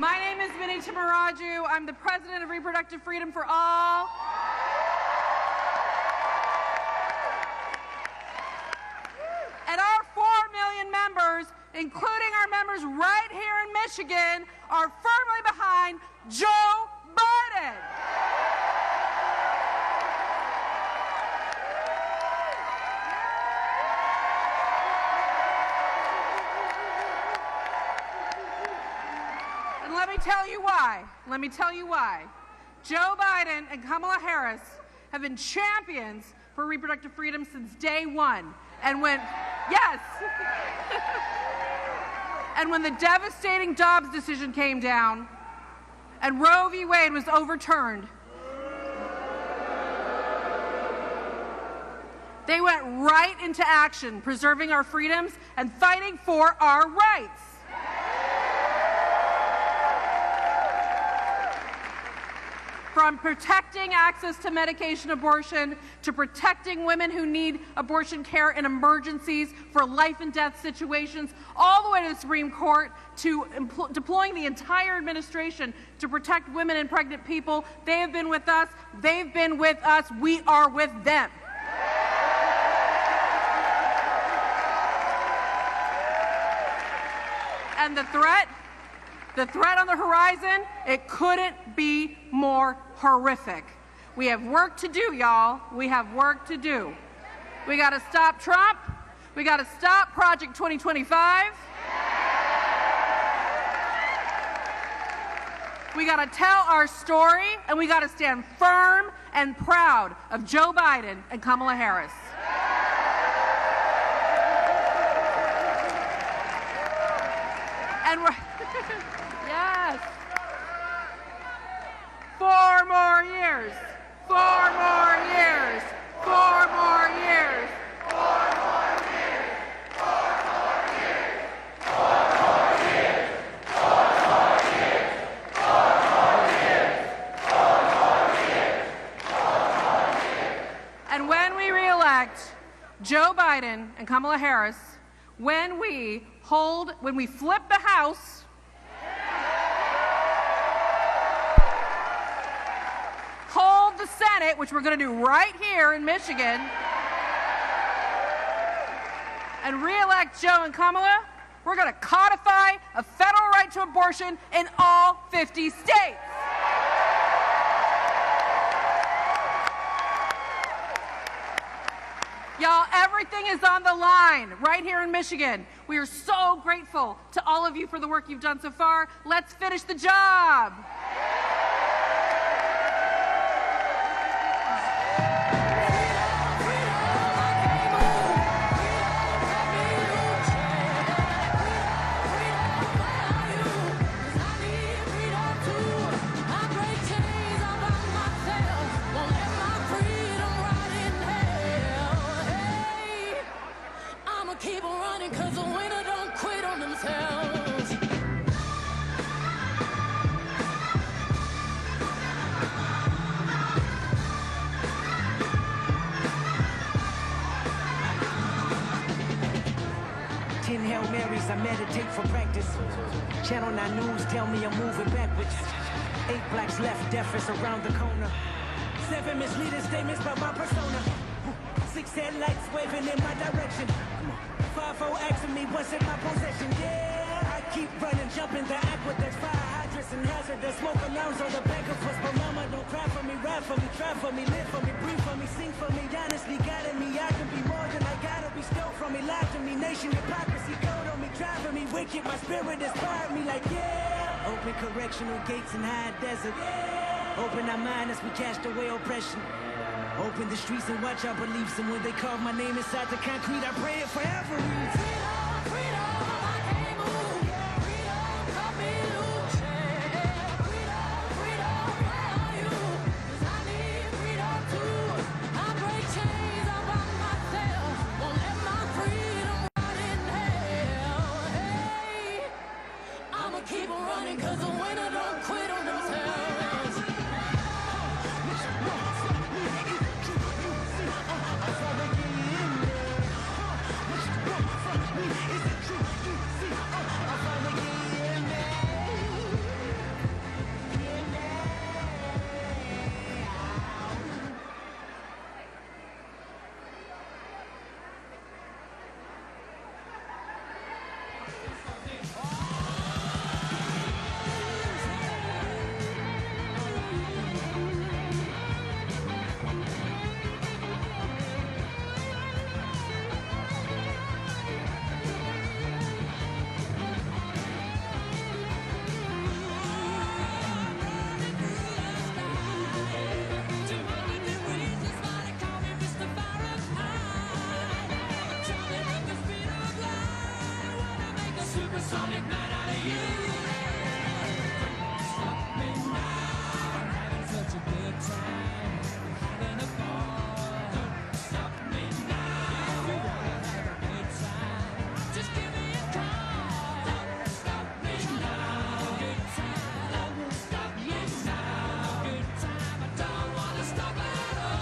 My name is Vinnie Timaraju. I'm the president of Reproductive Freedom for All. And our 4 million members, including our members right here in Michigan, are firmly behind Joe Biden. And let me tell you why. Let me tell you why. Joe Biden and Kamala Harris have been champions for reproductive freedom since day one. And when, yes, and when the devastating Dobbs decision came down and Roe v. Wade was overturned, they went right into action, preserving our freedoms and fighting for our rights. From protecting access to medication abortion, to protecting women who need abortion care in emergencies for life and death situations, all the way to the Supreme Court, to deploying the entire administration to protect women and pregnant people. They have been with us. They've been with us. We are with them. And the threat on the horizon, it couldn't be more horrific. We have work to do, y'all. We have work to do. We got to stop Trump. We got to stop Project 2025. We got to tell our story, and we got to stand firm and proud of Joe Biden and Kamala Harris. And we're yes. 4 more years. 4 more years. 4 more years. 4 more years. 4 more years. 4 more years. 4 more years. 4 more years. 4 more years. 4 more years. And when we reelect Joe Biden and Kamala Harris, when we flip the House, hold the Senate, which we're going to do right here in Michigan, and re-elect Joe and Kamala, we're going to codify a federal right to abortion in all 50 states. Y'all, everything is on the line right here in Michigan. We are so grateful to all of you for the work you've done so far. Let's finish the job. Keep on running, cause the winner don't quit on themselves. Ten Hail Marys, I meditate for practice. Channel 9 News tell me I'm moving backwards. 8 blacks left, death is around the corner. 7 misleading statements about my persona. 6 headlights waving in my direction. 5-0 asking me what's in my possession. Yeah, I keep running, jumping the aqueducts, fire hydrants and hazardous smoke alarms on the back of us. But mama, don't cry for me, ride for me, try for me, live for me, breathe for me, sing for me. Honestly, guiding me, I can be more than I gotta be. Stole from me, lied to me, nation hypocrisy, gold on me, driving me wicked. My spirit inspired me like yeah. Open correctional gates in high desert. Open our mind as we cast away oppression. Open the streets and watch our beliefs. And when they carve my name inside the concrete, I pray it forever. Freedom, freedom, I can't move. Freedom, cut me loose. Freedom, freedom, where are you? 'Cause I need freedom too. I break chains all by myself. Won't let my freedom rot in hell. Hey, I'ma keep on running 'cause the winner don't quit on themselves. supersonic night out of you. Stop me now. I'm having such a good time. Having a ball. Don't stop me now. If you wanna have a good time, just give me a call. Don't stop me now. Good time. Don't stop me now. Good time. I don't wanna stop at all.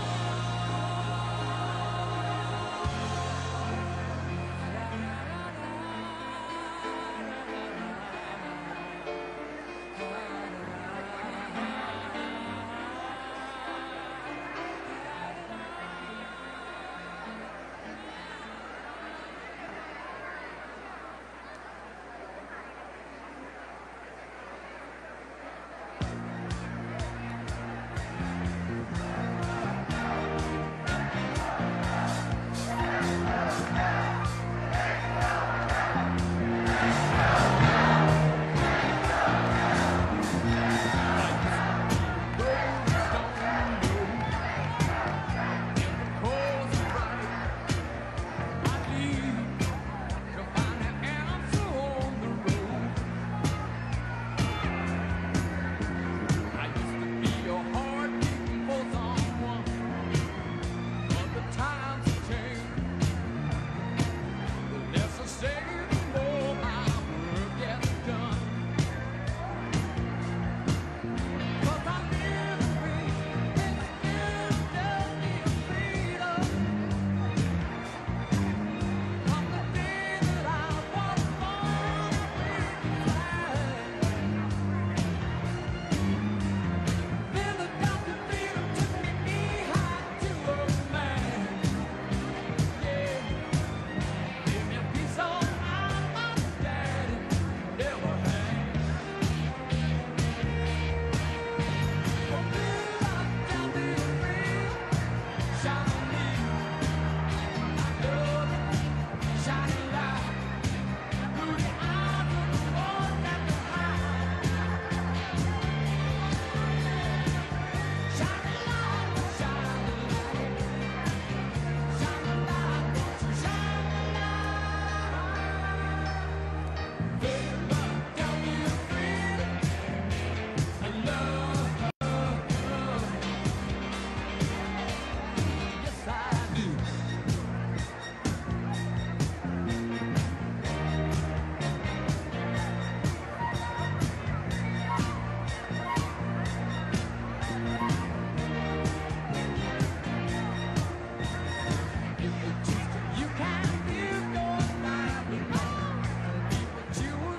You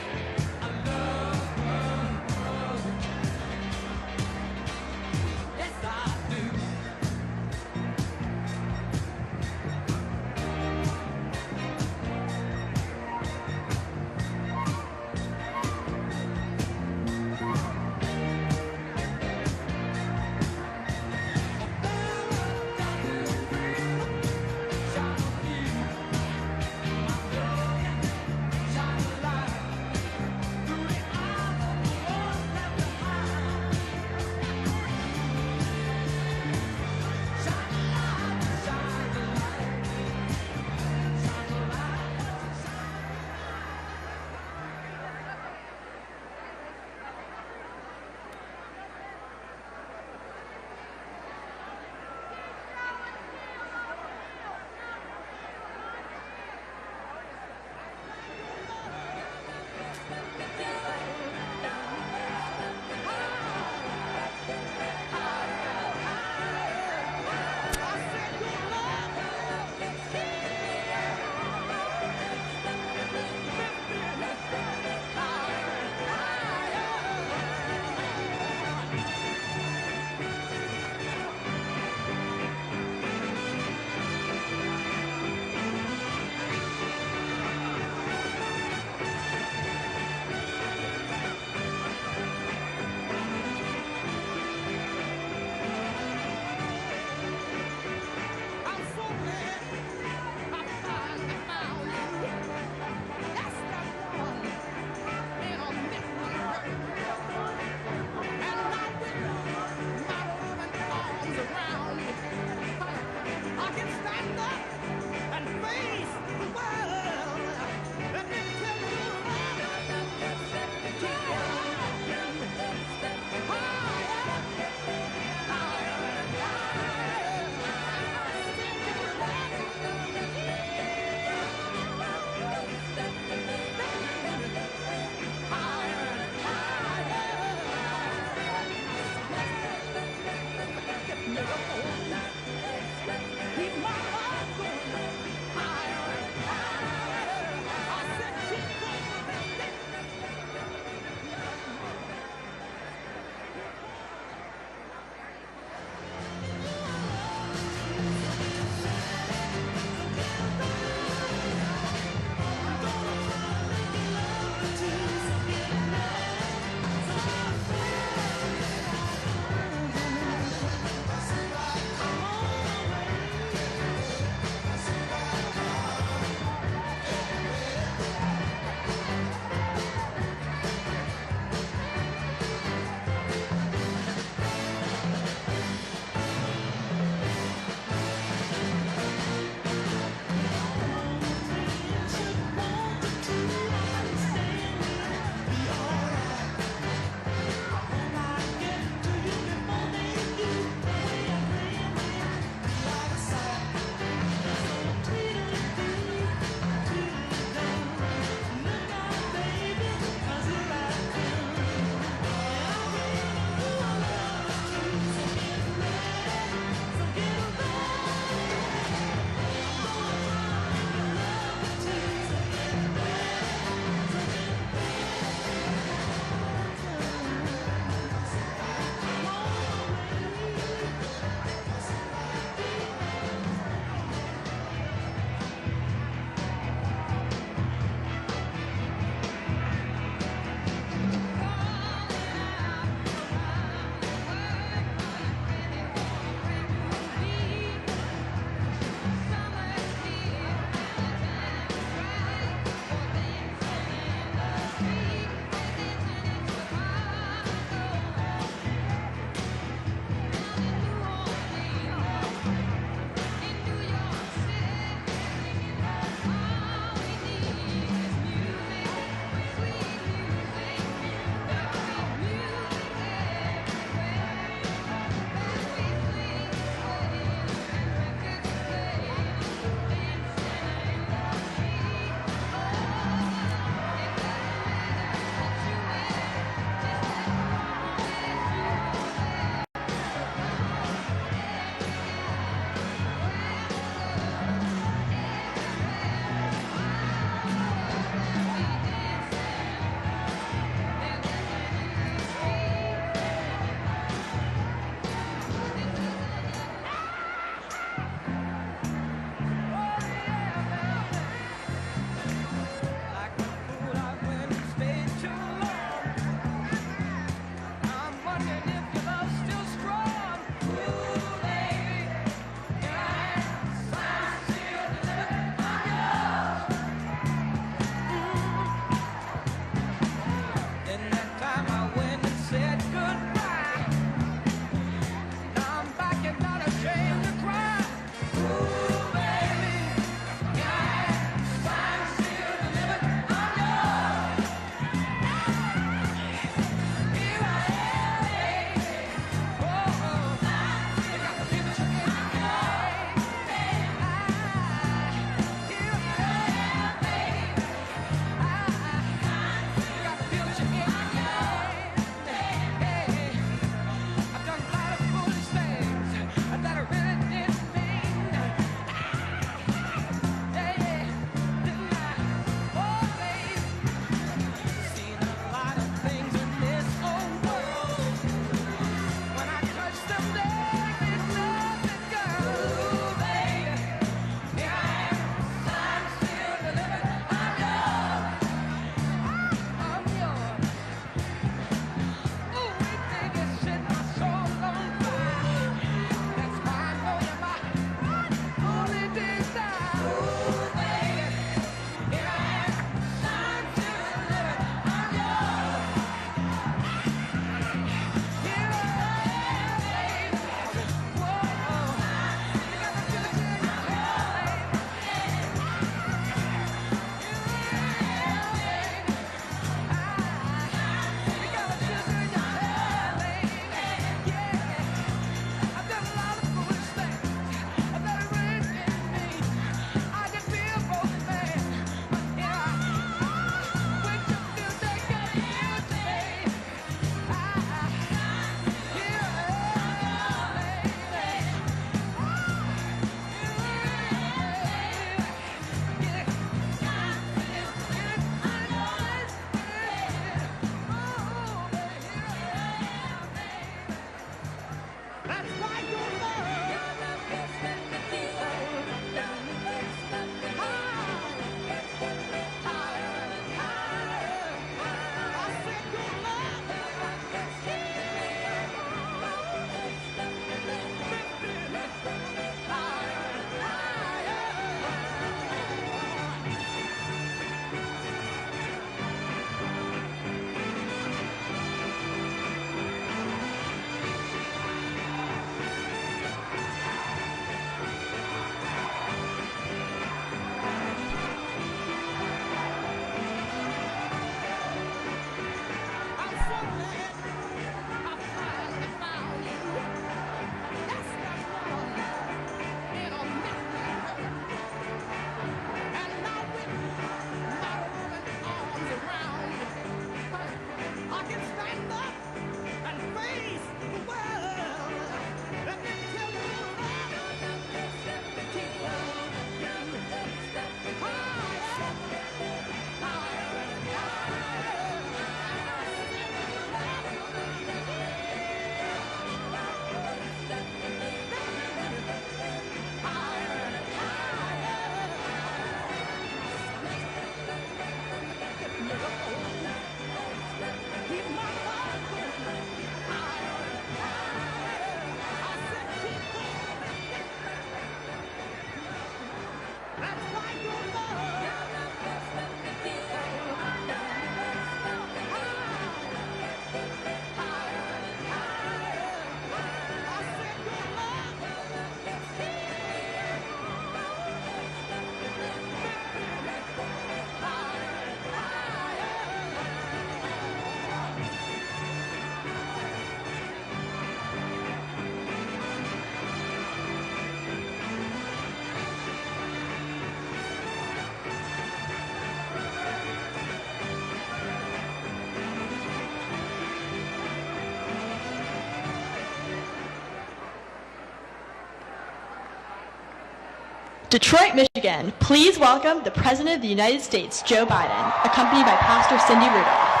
Detroit, Michigan, please welcome the President of the United States, Joe Biden, accompanied by Pastor Cindy Rudolph.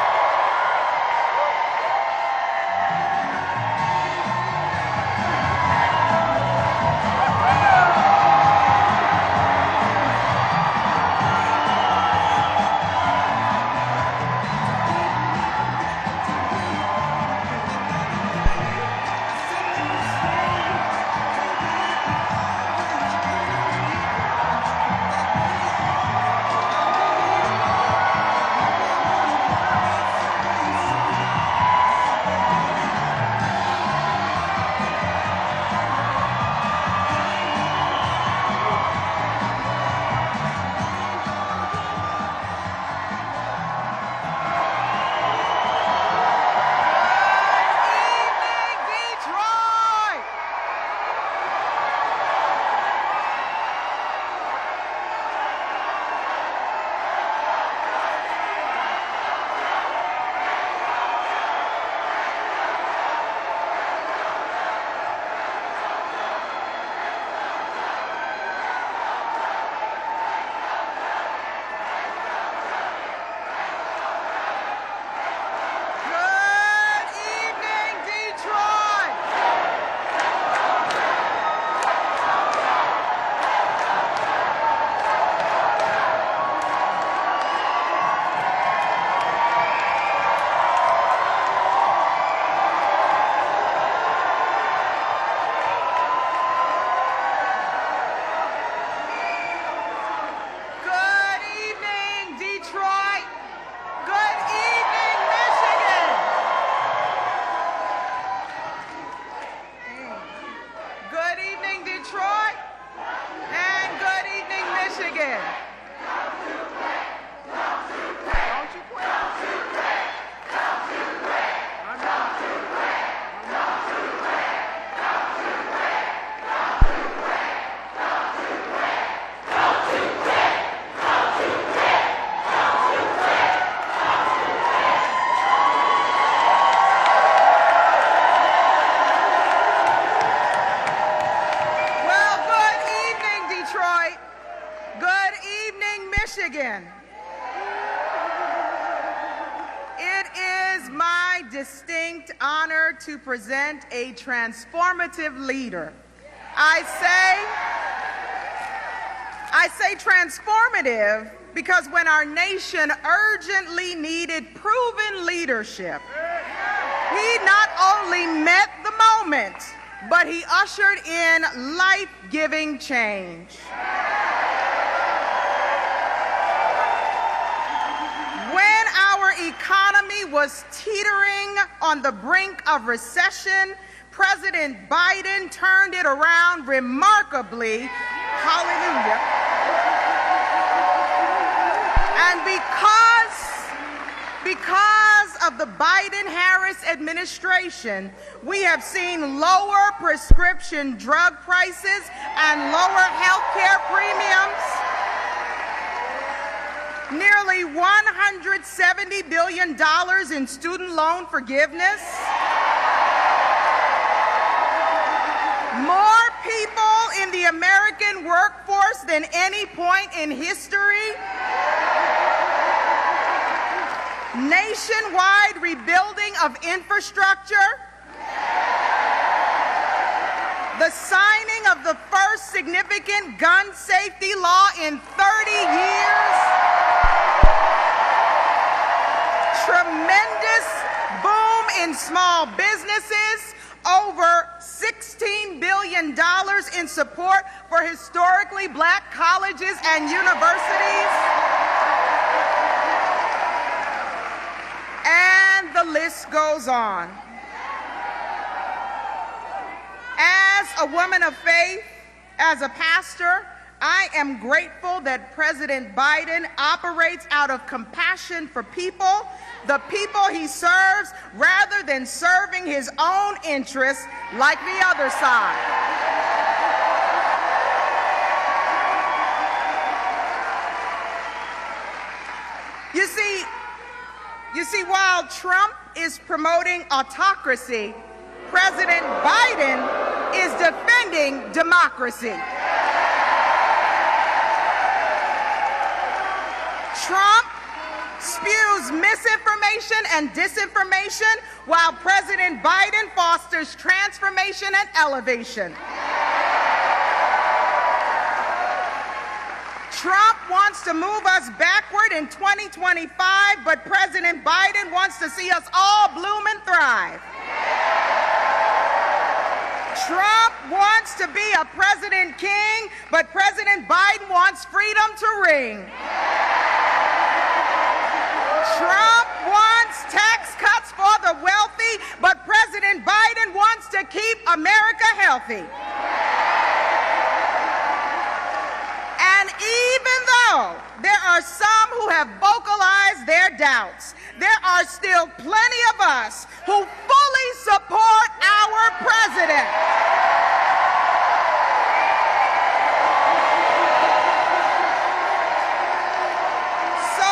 distinct honor to present a transformative leader. I say transformative because when our nation urgently needed proven leadership, he not only met the moment, but he ushered in life-giving change. When our economy was teetering on the brink of recession, President Biden turned it around remarkably. Hallelujah. And because of the Biden-Harris administration, we have seen lower prescription drug prices and lower health care premiums. Nearly $170 billion in student loan forgiveness. More people in the American workforce than any point in history. Nationwide rebuilding of infrastructure. The signing of the first significant gun safety law in 30 years. Tremendous boom in small businesses. Over $16 billion in support for historically black colleges and universities. And the list goes on. As a woman of faith, as a pastor, I am grateful that President Biden operates out of compassion for people, the people he serves, rather than serving his own interests like the other side. You see, while Trump is promoting autocracy, President Biden is defending democracy. Trump spews misinformation and disinformation while President Biden fosters transformation and elevation. Trump wants to move us backward in 2025, but President Biden wants to see us all bloom and thrive. Trump wants to be a president king, but President Biden wants freedom to ring. Trump wants tax cuts for the wealthy, but President Biden wants to keep America healthy. And even though there are some who have vocalized their doubts, there are still plenty of us who fully support our president. So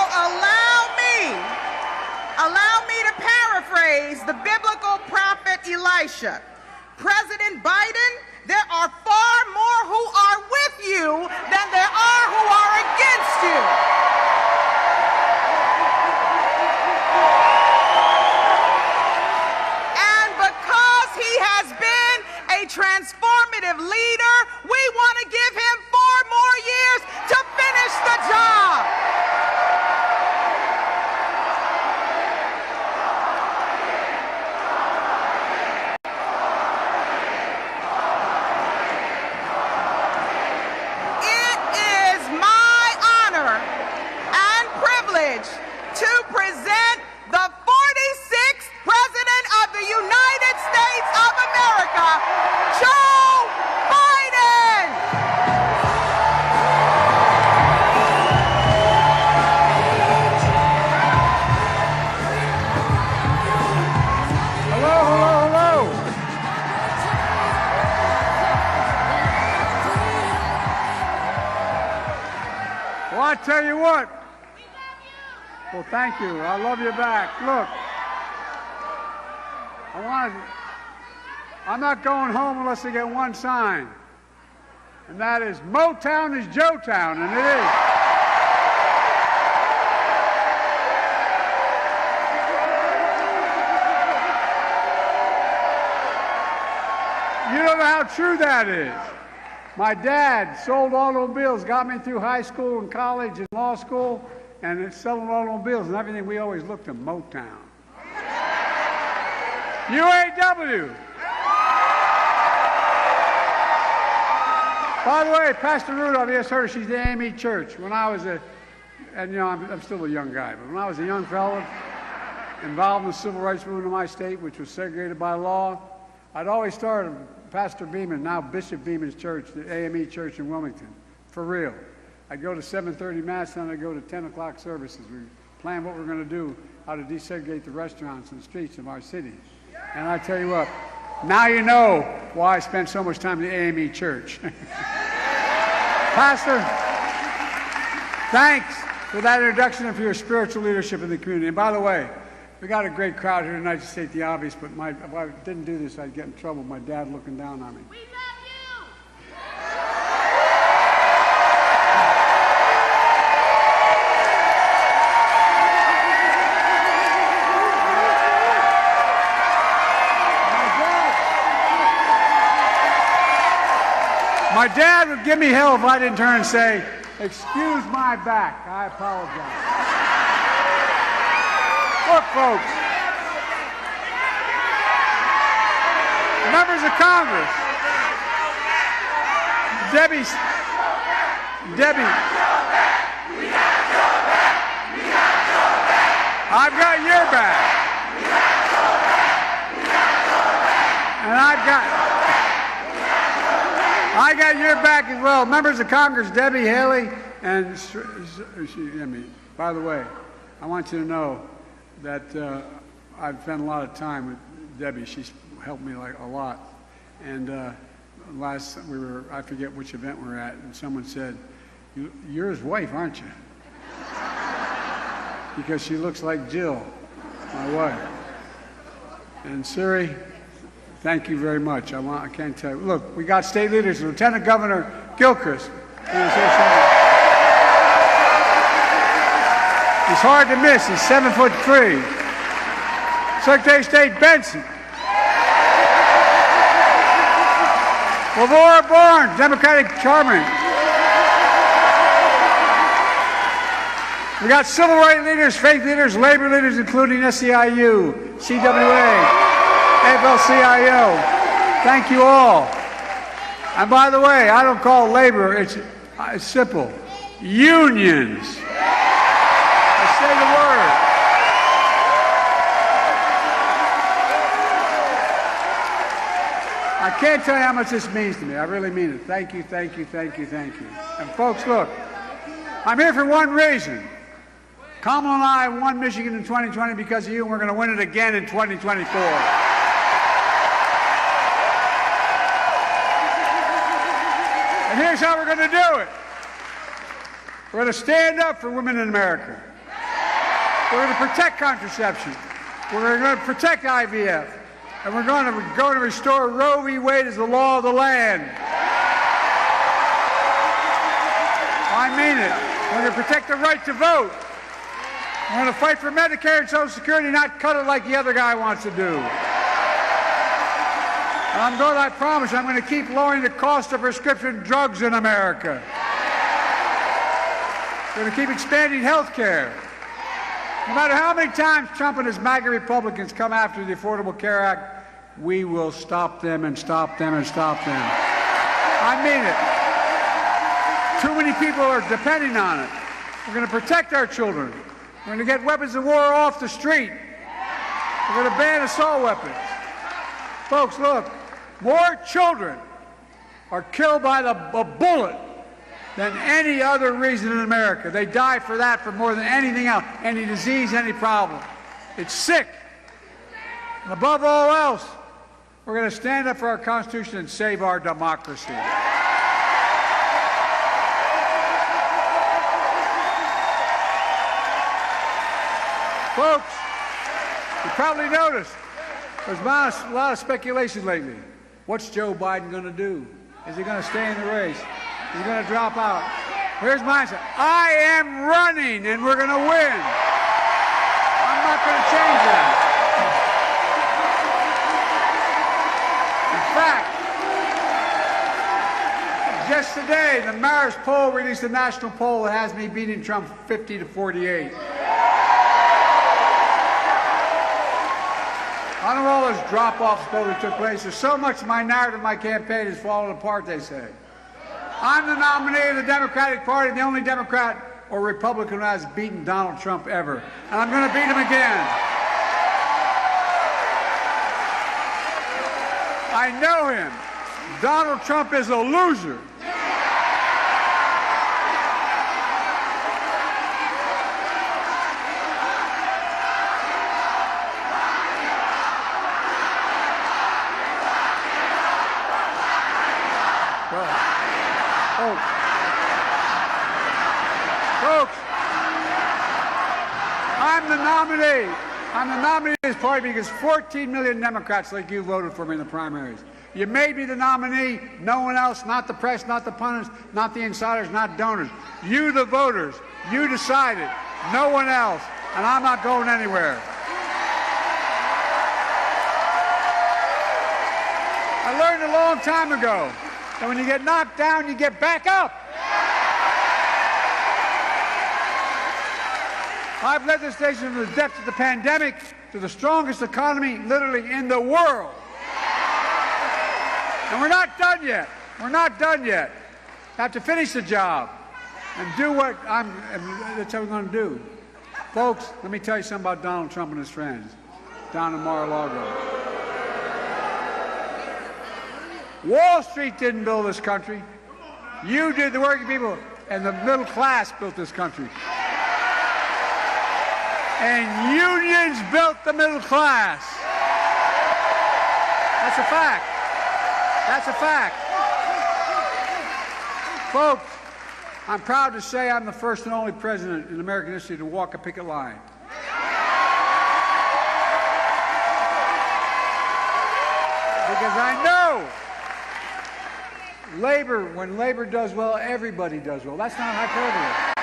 allow me to paraphrase the biblical prophet Elisha. President Biden, there are far more who are with you than there are who are against you. And because he has been a transformative leader, we want to give him 4 more years to finish the job. To present the 46th President of the United States of America, Joe Biden. Hello, hello, hello. Well, I tell you what. Well, thank you. I love you back. Look, I'm not going home unless I get one sign, and that is Motown is Joetown, and it is. true that is. My dad sold automobiles, got me through high school and college and law school, and it's selling automobiles and everything. We always looked at Motown. UAW. By the way, Pastor Rudolph, you just heard her, she's the AME Church. When I was and you know, I'm still a young guy, but when I was a young fellow involved in the civil rights movement of my state, which was segregated by law, I'd always start Pastor Beeman, now Bishop Beeman's church, the AME Church in Wilmington, for real. I'd go to 7:30 Mass, and I'd go to 10 o'clock services. We planned what we're going to do, how to desegregate the restaurants and streets of our city. And I tell you what, now you know why I spent so much time in the AME Church. Pastor, thanks for that introduction and for your spiritual leadership in the community. And by the way, we got a great crowd here tonight, to state the obvious, but if I didn't do this, I'd get in trouble with my dad looking down on me. We love you! My dad would give me hell if I didn't turn and say, "Excuse my back, I apologize." Look, folks, members of Congress, Debbie, I've got your back, and I got your back as well. Members of Congress, Debbie Haley, and by the way, I want you to know that I've spent a lot of time with Debbie. She's helped me like a lot. And last I forget which event we're at, and someone said, "You're his wife, aren't you?" Because she looks like Jill, my wife. And Siri, thank you very much. I can't tell you. Look, we got state leaders, Lieutenant Governor Gilchrist. He's hard to miss. He's 7'3". Secretary of State Benson. Laura Bourne, Democratic chairman. We got civil rights leaders, faith leaders, labor leaders, including SEIU, CWA, AFL-CIO. Thank you all. And by the way, I don't call labor, it's simple. Unions. Say the word. I can't tell you how much this means to me. I really mean it. Thank you, thank you, thank you, thank you. And folks, look, I'm here for one reason. Kamala and I won Michigan in 2020 because of you, and we're going to win it again in 2024. And here's how we're going to do it. We're going to stand up for women in America. We're going to protect contraception. We're going to protect IVF. And we're going to restore Roe v. Wade as the law of the land. I mean it. We're going to protect the right to vote. We're going to fight for Medicare and Social Security, not cut it like the other guy wants to do. And I promise I'm going to keep lowering the cost of prescription drugs in America. We're going to keep expanding health care. No matter how many times Trump and his MAGA Republicans come after the Affordable Care Act, we will stop them and stop them and stop them. I mean it. Too many people are depending on it. We're going to protect our children. We're going to get weapons of war off the street. We're going to ban assault weapons. Folks, look, more children are killed by a bullet than any other reason in America. They die for that for more than anything else, any disease, any problem. It's sick. And above all else, we're going to stand up for our Constitution and save our democracy. Folks, you probably noticed there's been a lot of speculation lately. What's Joe Biden going to do? Is he going to stay in the race? He's going to drop out. Here's my answer. I am running, and we're going to win. I'm not going to change that. In fact, Just today, the Marist poll released a national poll that has me beating Trump 50-48. I don't know all those drop-offs that took place. There's so much of my narrative, my campaign has fallen apart, they say. I'm the nominee of the Democratic Party, the only Democrat or Republican who has beaten Donald Trump ever. And I'm going to beat him again. I know him. Donald Trump is a loser. Folks, I'm the nominee. I'm the nominee of this party because 14 million Democrats like you voted for me in the primaries. You made me the nominee, no one else, not the press, not the pundits, not the insiders, not donors. You, the voters, you decided, no one else, and I'm not going anywhere. I learned a long time ago that when you get knocked down, you get back up. I've led this nation from the depths of the pandemic to the strongest economy literally in the world. And we're not done yet. We're not done yet. I have to finish the job and do what that's what we're going to do. Folks, let me tell you something about Donald Trump and his friends down in Mar-a-Lago. Wall Street didn't build this country. You did, the working people, and the middle class built this country. And unions built the middle class. That's a fact. That's a fact. Folks, I'm proud to say I'm the first and only president in American history to walk a picket line. Because I know when labor does well, everybody does well. That's not hyperbole.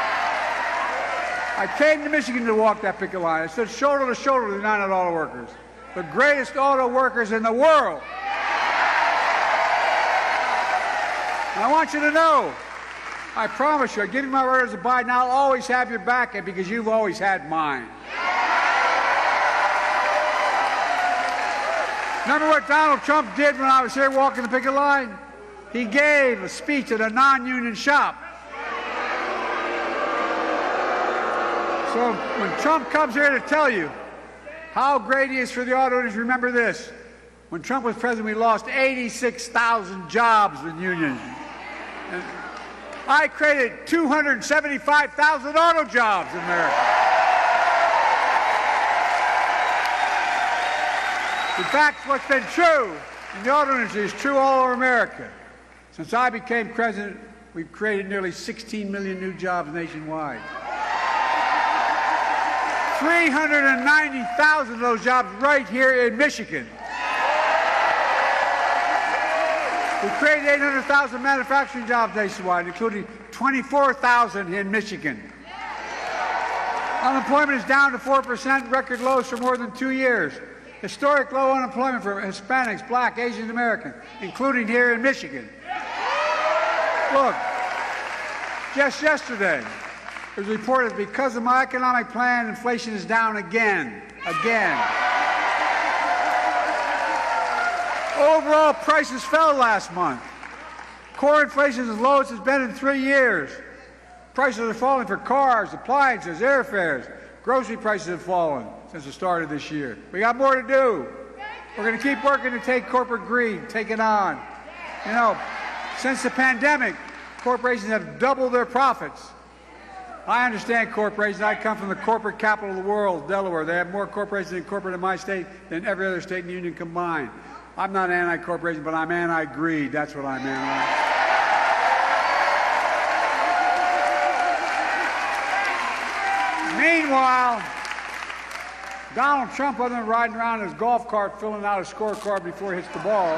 I came to Michigan to walk that picket line. I stood shoulder to shoulder with the United Auto Workers, the greatest auto workers in the world. And I want you to know, I promise you, I give you my word as a Biden, I'll always have your back because you've always had mine. Remember what Donald Trump did when I was here walking the picket line? He gave a speech at a non-union shop. So when Trump comes here to tell you how great he is for the auto industry, remember this. When Trump was president, we lost 86,000 jobs in unions. And I created 275,000 auto jobs in America. In fact, what's been true in the auto industry is true all over America. Since I became president, we've created nearly 16 million new jobs nationwide. 390,000 of those jobs right here in Michigan. We created 800,000 manufacturing jobs nationwide, including 24,000 in Michigan. Unemployment is down to 4%, record lows for more than 2 years. Historic low unemployment for Hispanics, Black, Asian Americans, including here in Michigan. Look, just yesterday, it was reported that because of my economic plan, inflation is down again. Overall prices fell last month. Core inflation is as low as it's been in 3 years. Prices are falling for cars, appliances, airfares. Grocery prices have fallen since the start of this year. We got more to do. We're going to keep working to take corporate greed, take it on. You know, since the pandemic, corporations have doubled their profits. I understand corporations. I come from the corporate capital of the world, Delaware. They have more corporations in my state than every other state in the union combined. I'm not anti-corporation, but I'm anti-greed. That's what I'm anti. Meanwhile, Donald Trump, other than riding around in his golf cart filling out a scorecard before he hits the ball,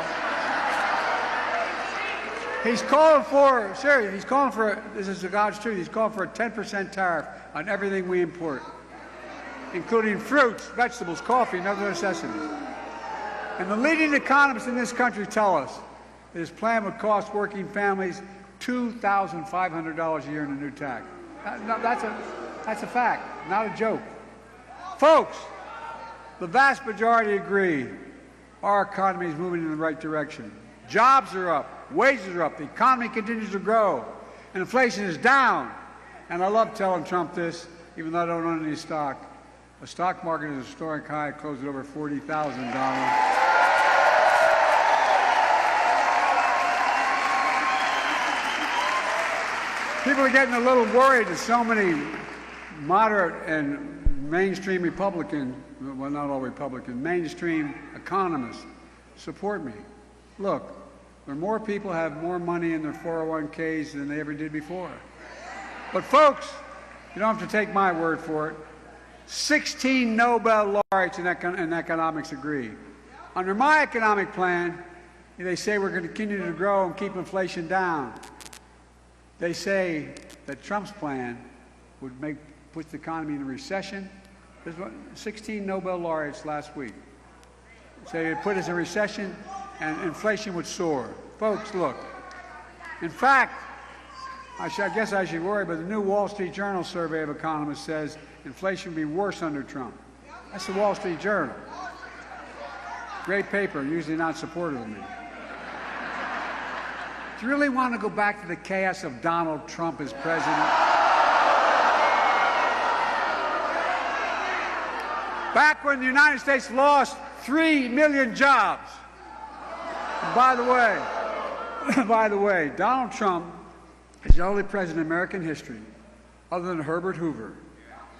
he's calling for, seriously, he's calling for, this is the God's truth, he's calling for a 10% tariff on everything we import, including fruits, vegetables, coffee, and other necessities. And the leading economists in this country tell us that his plan would cost working families $2,500 a year in a new tax. No, that's a fact, not a joke. Folks, the vast majority agree our economy is moving in the right direction. Jobs are up, wages are up, the economy continues to grow, and inflation is down. And I love telling Trump this, even though I don't own any stock. The stock market is a historic high, closed at over $40,000. People are getting a little worried that so many moderate and mainstream Republican, well, not all Republican, mainstream economists support me. Look, there are more people have more money in their 401ks than they ever did before. But folks, you don't have to take my word for it. 16 Nobel laureates in economics agree. Under my economic plan, they say we're going to continue to grow and keep inflation down. They say that Trump's plan would put the economy in a recession. There's 16 Nobel laureates last week say it put us in a recession and inflation would soar. Folks, look. In fact, I guess I should worry, but the new Wall Street Journal survey of economists says inflation will be worse under Trump. That's the Wall Street Journal. Great paper, usually not supportive of me. Do you really want to go back to the chaos of Donald Trump as president? Back when the United States lost 3 million jobs. And by the way, Donald Trump is the only president in American history, other than Herbert Hoover,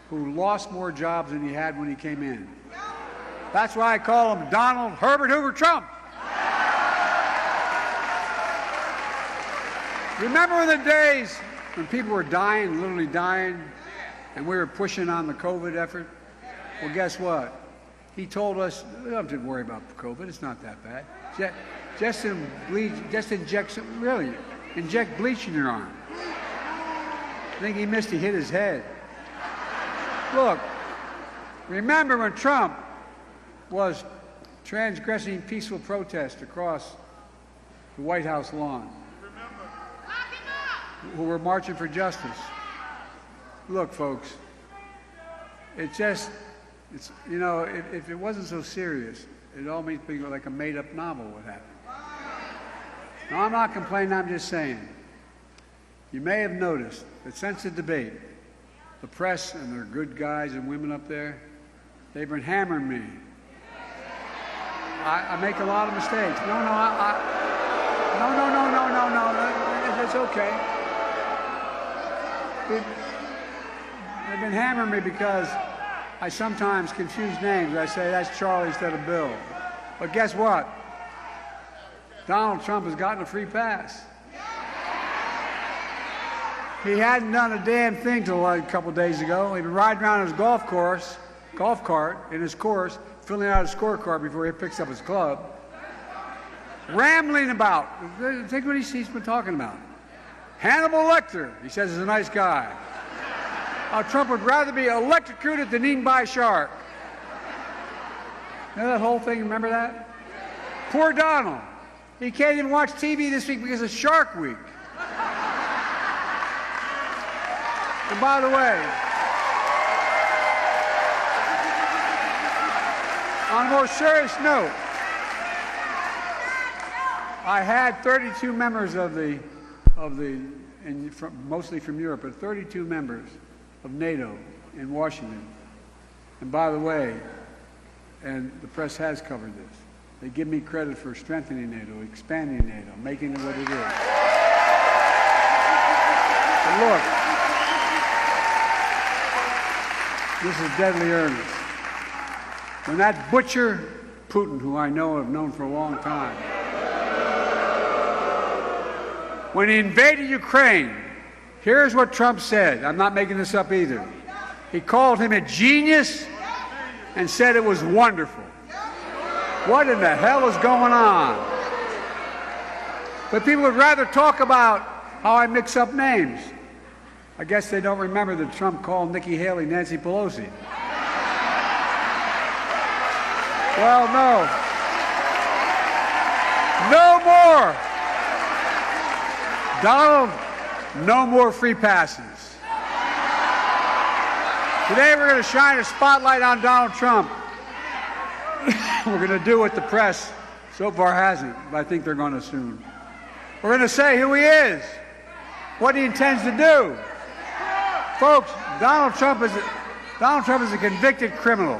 who lost more jobs than he had when he came in. That's why I call him Donald Herbert Hoover Trump. Remember the days when people were dying, literally dying, and we were pushing on the COVID effort? Well, guess what? He told us, we don't have to worry about COVID, it's not that bad. Just inject bleach in your arm. I think he missed, he hit his head. Look, remember when Trump was transgressing peaceful protest across the White House lawn, who were marching for justice? Look, folks, if it wasn't so serious, it all means being like a made-up novel would happen. Now, I'm not complaining, I'm just saying. You may have noticed that since the debate, the press and their good guys and women up there, they've been hammering me. I make a lot of mistakes. No, it's okay. They've been hammering me because I sometimes confuse names. I say that's Charlie instead of Bill. But guess what? Donald Trump has gotten a free pass. He hadn't done a damn thing till a couple days ago. He'd been riding around his golf cart in his course, filling out his scorecard before he picks up his club, rambling about. Think what he's been talking about. Hannibal Lecter, he says, is a nice guy. Trump would rather be electrocuted than eaten by a shark. You know that whole thing? Remember that? Poor Donald. He can't even watch TV this week because it's Shark Week. And by the way, on a more serious note, I had 32 members mostly from Europe, but 32 members of NATO in Washington. And by the way, and the press has covered this, they give me credit for strengthening NATO, expanding NATO, making it what it is. But look, this is deadly earnest. When that butcher, Putin, who I know have known for a long time, when he invaded Ukraine, here's what Trump said. I'm not making this up either. He called him a genius and said it was wonderful. What in the hell is going on? But people would rather talk about how I mix up names. I guess they don't remember that Trump called Nikki Haley Nancy Pelosi. Well, no. No more. Donald, no more free passes. Today we're going to shine a spotlight on Donald Trump. We're going to do what the press so far hasn't, but I think they're going to soon. We're going to say who he is, what he intends to do. Folks, Donald Trump is a convicted criminal.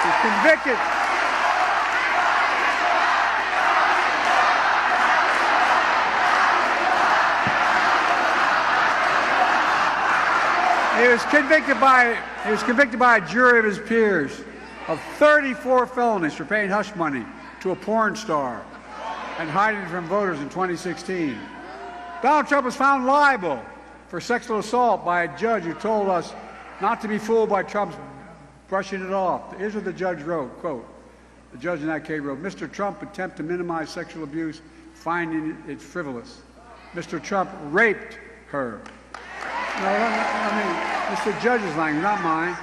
He's convicted. He was convicted by a jury of his peers of 34 felonies for paying hush money to a porn star and hiding from voters in 2016. Donald Trump was found liable for sexual assault by a judge who told us not to be fooled by Trump's brushing it off. Here's what the judge wrote, quote, the judge in that case wrote, Mr. Trump attempt to minimize sexual abuse, finding it frivolous. Mr. Trump raped her. No, I mean, it's the judge's language, not mine.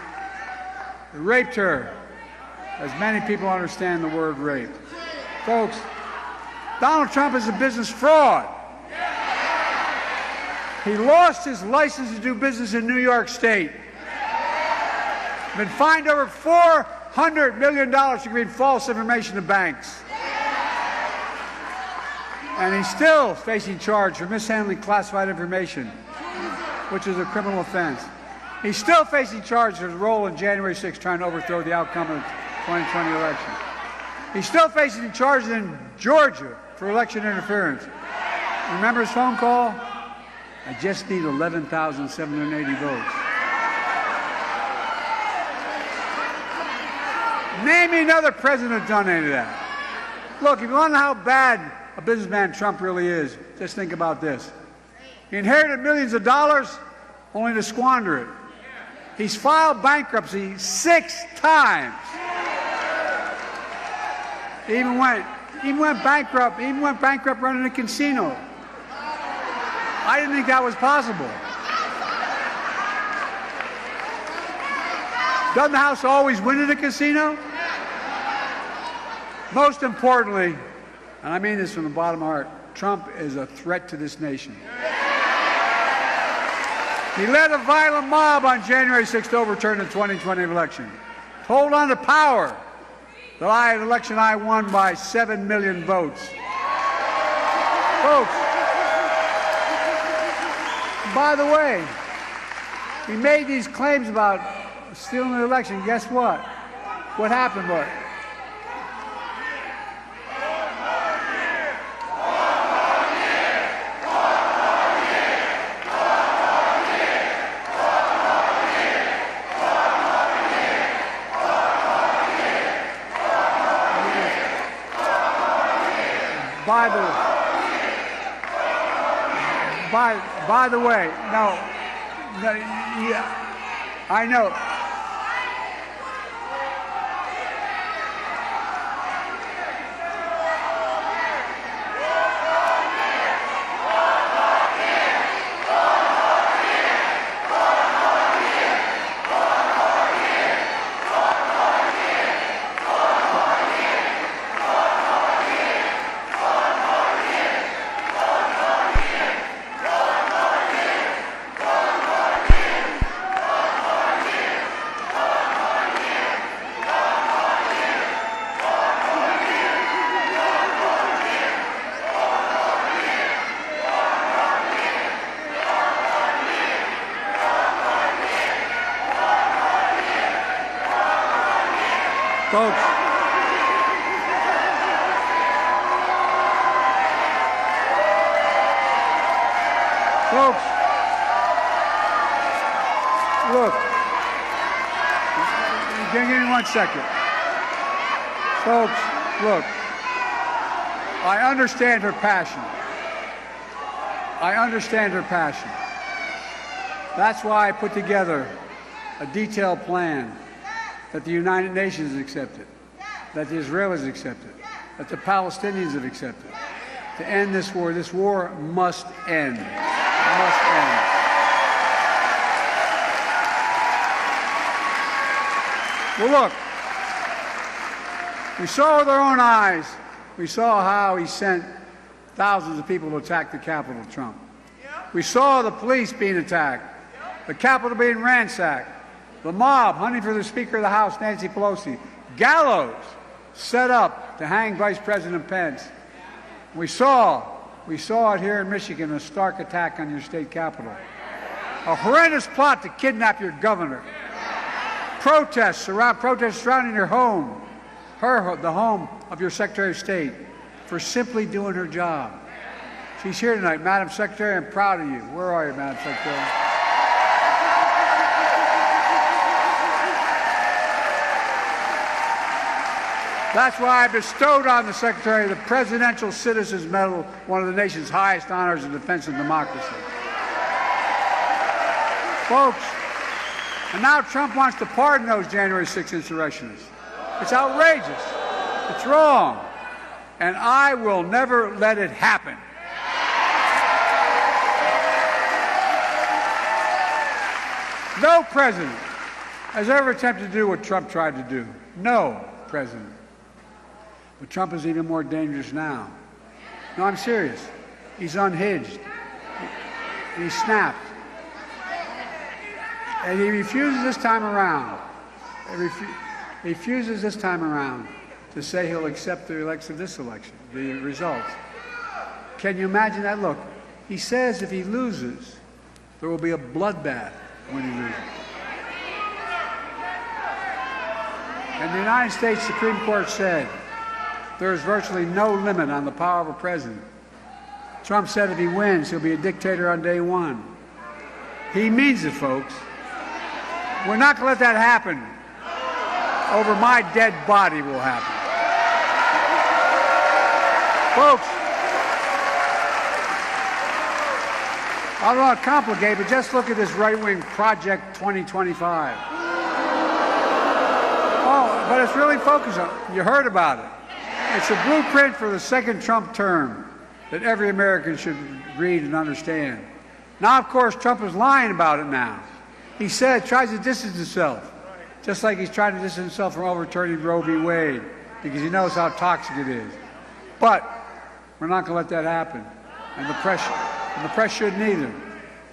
Raped her, as many people understand the word rape. Folks, Donald Trump is a business fraud. He lost his license to do business in New York State. Been fined over $400 million for giving false information to banks. And he's still facing charge for mishandling classified information, which is a criminal offense. He's still facing charge for his role in January 6th trying to overthrow the outcome of the 2020 election. He's still facing charges in Georgia for election interference. Remember his phone call? I just need 11,780 votes. Name me another president who's done any of that. Look, if you want to know how bad a businessman Trump really is, just think about this. He inherited millions of dollars only to squander it. He's filed bankruptcy 6 times. He even went bankrupt running a casino. I didn't think that was possible. Doesn't the House always win at a casino? Most importantly, and I mean this from the bottom of my heart, Trump is a threat to this nation. He led a violent mob on January 6th to overturn the 2020 election. To hold on to power. The election I won by 7 million votes. Folks, by the way, he made these claims about stealing the election. Guess what? What happened was, by the way, no, yeah, I know. Folks, look, give me 1 second. Folks, look, I understand her passion. That's why I put together a detailed plan that the United Nations has accepted, that the Israelis accepted, that the Palestinians have accepted, to end this war. This war must end. It must end. Well, look, we saw with our own eyes We saw how he sent thousands of people to attack the Capitol, Trump. We saw the police being attacked, the Capitol being ransacked, the mob hunting for the Speaker of the House, Nancy Pelosi, gallows set up to hang Vice President Pence. We saw it here in Michigan, a stark attack on your state capitol. A horrendous plot to kidnap your governor. Protests surrounding your home, the home of your Secretary of State, for simply doing her job. She's here tonight. Madam Secretary, I'm proud of you. Where are you, Madam Secretary? That's why I bestowed on the Secretary the Presidential Citizens Medal, one of the nation's highest honors in defense of democracy. Folks, and now Trump wants to pardon those January 6th insurrectionists. It's outrageous. It's wrong. And I will never let it happen. No president has ever attempted to do what Trump tried to do. No president. But Trump is even more dangerous now. No, I'm serious. He's unhinged. He snapped. And he refuses this time around. He refuses this time around to say he'll accept the the results. Can you imagine that? Look, he says if he loses, there will be a bloodbath when he loses. And the United States Supreme Court said there is virtually no limit on the power of a president. Trump said if he wins, he'll be a dictator on day one. He means it, folks. We're not going to let that happen. Over my dead body will happen. Folks, I don't want to complicate, but just look at this right-wing Project 2025. Oh, but it's really focused on, you heard about it. It's a blueprint for the second Trump term that every American should read and understand. Now, of course, Trump is lying about it now. He tries to distance himself, just like he's trying to distance himself from overturning Roe v. Wade, because he knows how toxic it is. But we're not going to let that happen, and the press shouldn't either.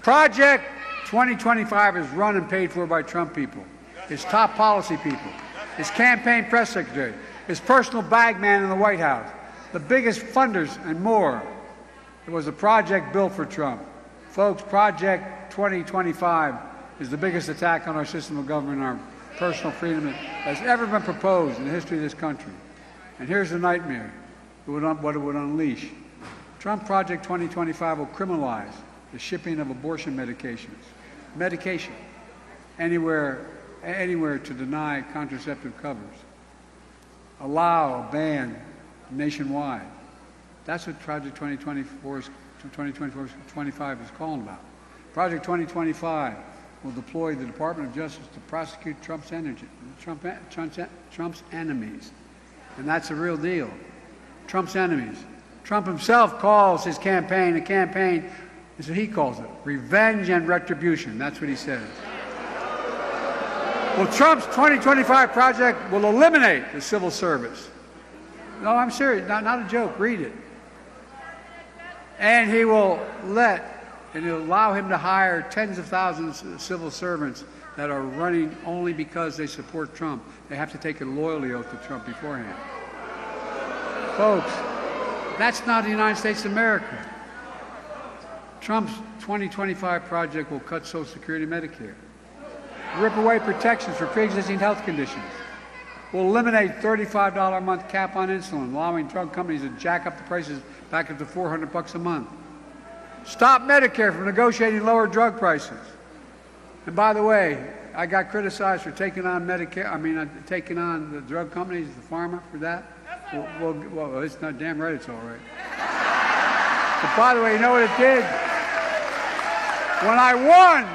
Project 2025 is run and paid for by Trump people, his top policy people, his campaign press secretary, his personal bag man in the White House, the biggest funders and more. It was a project built for Trump. Folks, Project 2025 is the biggest attack on our system of government and our personal freedom that has ever been proposed in the history of this country. And here's the nightmare, what it would unleash. Trump Project 2025 will criminalize the shipping of abortion medication, anywhere to deny contraceptive covers, allow a ban nationwide. That's what Project 2025 is calling about. Project 2025 will deploy the Department of Justice to prosecute Trump's enemies. And that's the real deal. Trump's enemies. Trump himself calls his campaign is what he calls it, revenge and retribution. That's what he says. Well, Trump's 2025 project will eliminate the civil service. No, I'm serious, not a joke, read it. And he'll allow him to hire tens of thousands of civil servants that are running only because they support Trump. They have to take a loyalty oath to Trump beforehand. Folks, that's not the United States of America. Trump's 2025 project will cut Social Security and Medicare, rip away protections for pre-existing health conditions, will eliminate $35 a month cap on insulin, allowing drug companies to jack up the prices back up to $400 a month. Stop Medicare from negotiating lower drug prices. And by the way, I got criticized for taking on taking on the drug companies, the pharma, for that. Well, it's not damn right, it's all right. But by the way, you know what it did? When I won,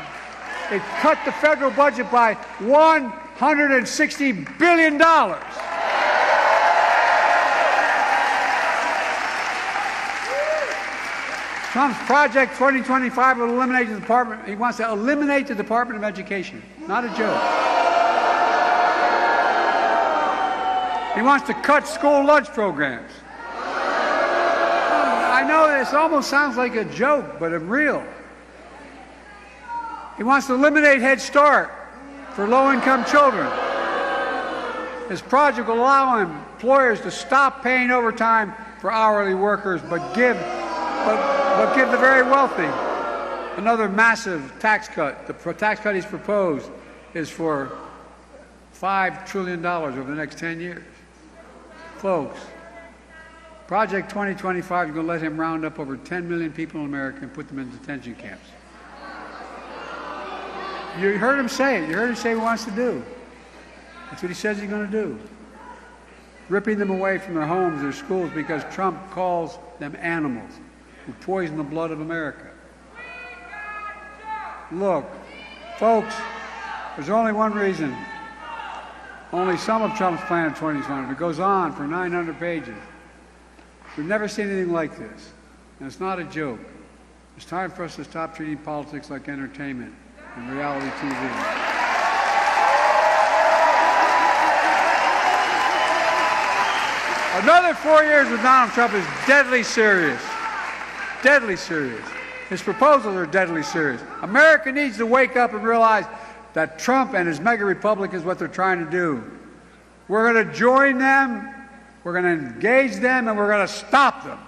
it cut the federal budget by $160 billion. Trump's Project 2025 will eliminate the department. He wants to eliminate the Department of Education. Not a joke. He wants to cut school lunch programs. I know this almost sounds like a joke, but it's real. He wants to eliminate Head Start for low-income children. His project will allow employers to stop paying overtime for hourly workers, but give the very wealthy another massive tax cut. The tax cut he's proposed is for $5 trillion over the next 10 years. Folks, Project 2025 is going to let him round up over 10 million people in America and put them in detention camps. You heard him say it. You heard him say what he wants to do. That's what he says he's going to do. Ripping them away from their homes, their schools, because Trump calls them animals who poison the blood of America. Look, folks, there's only one reason. Only some of Trump's plan in 2020. It goes on for 900 pages. We've never seen anything like this. And it's not a joke. It's time for us to stop treating politics like entertainment and reality TV. Another 4 years with Donald Trump is deadly serious. Deadly serious. His proposals are deadly serious. America needs to wake up and realize that Trump and his mega republic is what they're trying to do. We're going to join them, we're going to engage them, and we're going to stop them.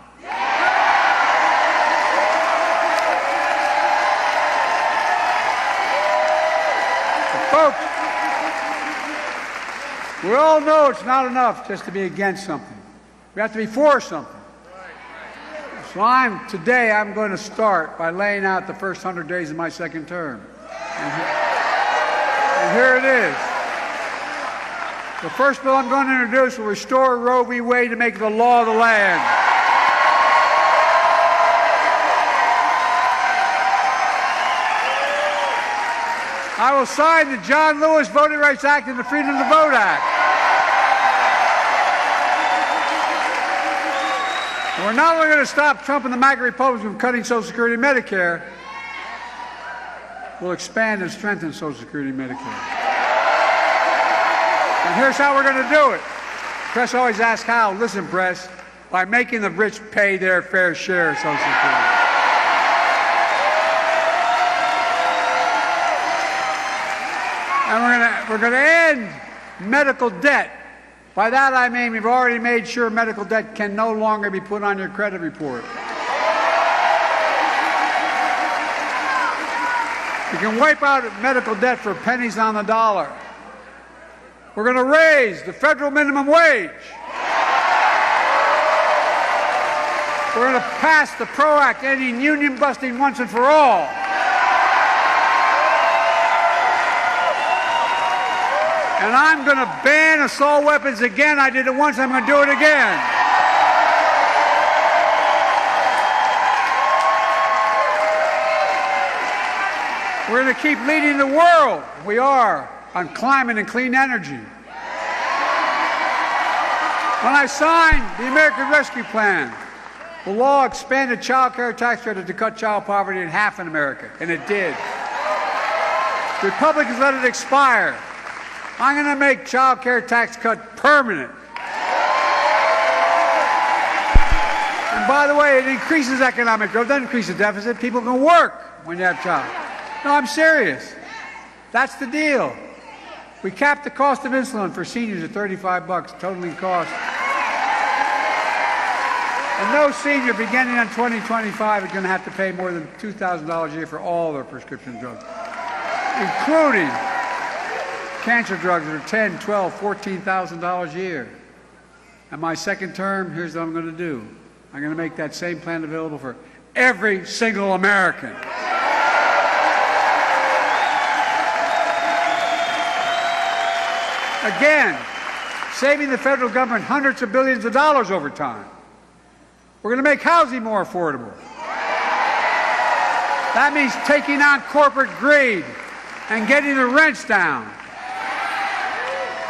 Folks, we all know it's not enough just to be against something. We have to be for something. So today I'm going to start by laying out the first 100 days of my second term. And here it is. The first bill I'm going to introduce will restore Roe v. Wade to make it the law of the land. I will sign the John Lewis Voting Rights Act and the Freedom to Vote Act. We're not only going to stop Trump and the MAGA Republicans from cutting Social Security and Medicare, we'll expand and strengthen Social Security and Medicare. And here's how we're going to do it. Press always asks how. Listen, press, by making the rich pay their fair share of Social Security. And we're going to end medical debt. By that I mean we've already made sure medical debt can no longer be put on your credit report. You can wipe out medical debt for pennies on the dollar. We're going to raise the federal minimum wage. We're going to pass the PRO Act, ending union busting once and for all. And I'm going to ban assault weapons again. I did it once, I'm going to do it again. We're going to keep leading the world. We are on climate and clean energy. When I signed the American Rescue Plan, the law expanded child care tax credit to cut child poverty in half in America, and it did. Republicans let it expire. I'm going to make child care tax cut permanent. And by the way, it increases economic growth, doesn't increase the deficit. People can work when you have child. No, I'm serious. That's the deal. We capped the cost of insulin for seniors at $35, totaling cost. And no senior beginning on 2025 is going to have to pay more than $2,000 a year for all their prescription drugs, including cancer drugs that are $10,000, $12,000, $14,000 a year. And my second term, here's what I'm going to do. I'm going to make that same plan available for every single American. Again, saving the federal government hundreds of billions of dollars over time. We're going to make housing more affordable. That means taking on corporate greed and getting the rents down.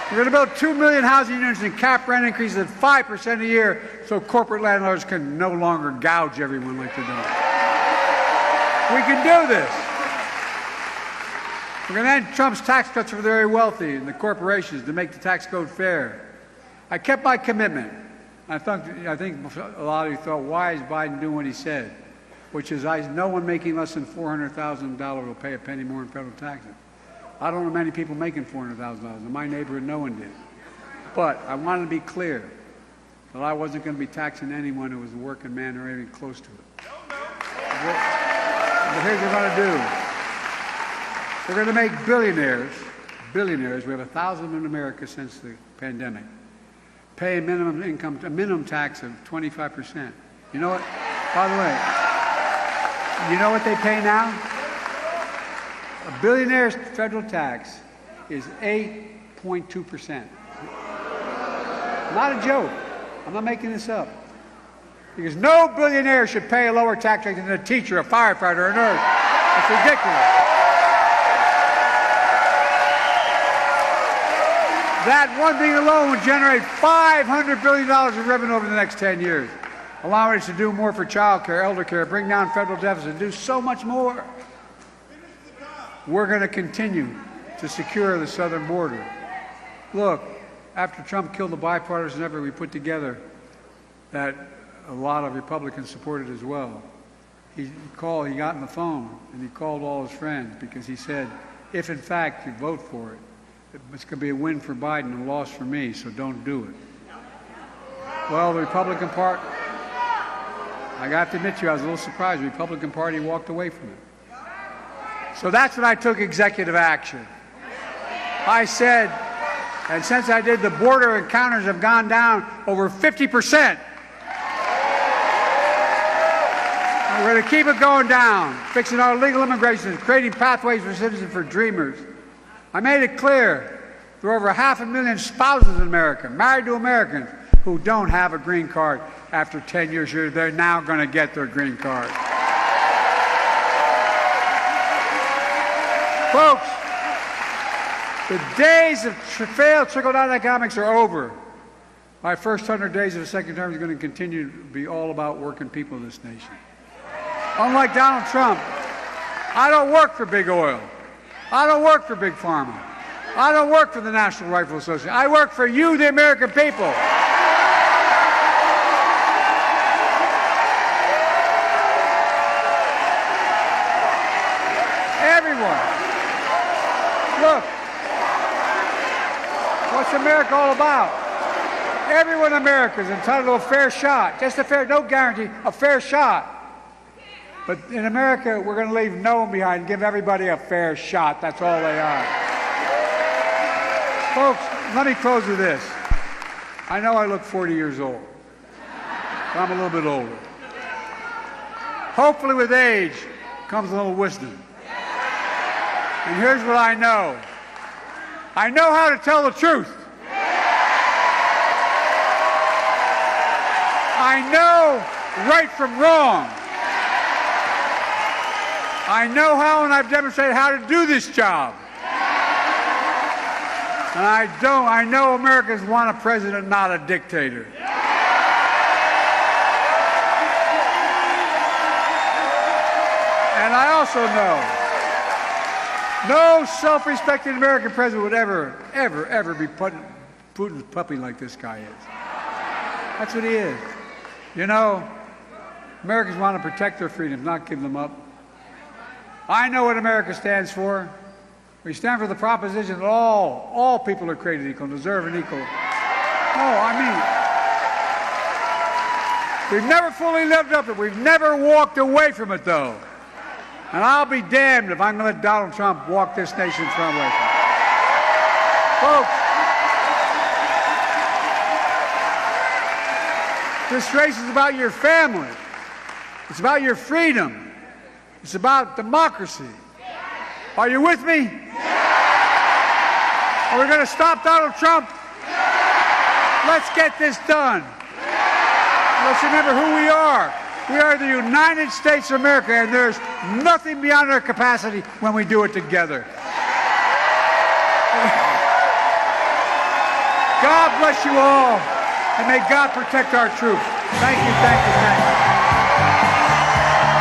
We're going to build 2 million housing units and cap rent increases at 5% a year so corporate landlords can no longer gouge everyone like they're doing. We can do this. We're going to end Trump's tax cuts for the very wealthy and the corporations to make the tax code fair. I kept my commitment. I think a lot of you thought, why is Biden doing what he said? Which is, no one making less than $400,000 will pay a penny more in federal taxes. I don't know many people making $400,000. In my neighborhood, no one did. But I wanted to be clear that I wasn't going to be taxing anyone who was a working man or anything close to it. But here's what we're going to do. We're going to make billionaires. We have 1,000 in America since the pandemic. Pay a minimum tax of 25%. You know what? By the way, you know what they pay now? A billionaire's federal tax is 8.2%. Not a joke. I'm not making this up. Because no billionaire should pay a lower tax rate than a teacher, a firefighter, a nurse. It's ridiculous. That one thing alone would generate $500 billion in revenue over the next 10 years, allowing us to do more for child care, elder care, bring down federal deficit, do so much more. We're going to continue to secure the southern border. Look, after Trump killed the bipartisan effort we put together that a lot of Republicans supported as well, he got on the phone and he called all his friends because he said, if in fact you vote for it, it's going to be a win for Biden and a loss for me, so don't do it. Well, the Republican Party, I have to admit to you, I was a little surprised. The Republican Party walked away from it. So that's when I took executive action. I said, and since I did, the border encounters have gone down over 50%. And we're going to keep it going down, fixing our legal immigration, creating pathways for citizens, for dreamers. I made it clear there are over 500,000 spouses in America, married to Americans, who don't have a green card after 10 years here. They're now going to get their green card. Folks, the days of failed trickle-down economics are over. My first 100 days of the second term is going to continue to be all about working people in this nation. Unlike Donald Trump, I don't work for big oil. I don't work for big pharma. I don't work for the National Rifle Association. I work for you, the American people. Everyone. Look, what's America all about? Everyone in America is entitled to a fair shot. Just a fair, no guarantee, a fair shot. But in America, we're going to leave no one behind and give everybody a fair shot. That's all they are. Folks, let me close with this. I know I look 40 years old, but I'm a little bit older. Hopefully with age comes a little wisdom. And here's what I know. I know how to tell the truth. I know right from wrong. I know how, and I've demonstrated how to do this job. And I know Americans want a president, not a dictator. And I also know no self-respecting American president would ever be Putin's puppy like this guy is. That's what he is. You know, Americans want to protect their freedoms, not give them up. I know what America stands for. We stand for the proposition that all people are created equal and deserve an equal. No, I mean, we've never fully lived up to it. We've never walked away from it, though. And I'll be damned if I'm going to let Donald Trump walk this nation from away from it. Folks, this race is about your family. It's about your freedom. It's about democracy. Are you with me? Are we going to stop Donald Trump? Let's get this done. Let's remember who we are. We are the United States of America, and there's nothing beyond our capacity when we do it together. God bless you all, and may God protect our troops. Thank you, thank you, thank you.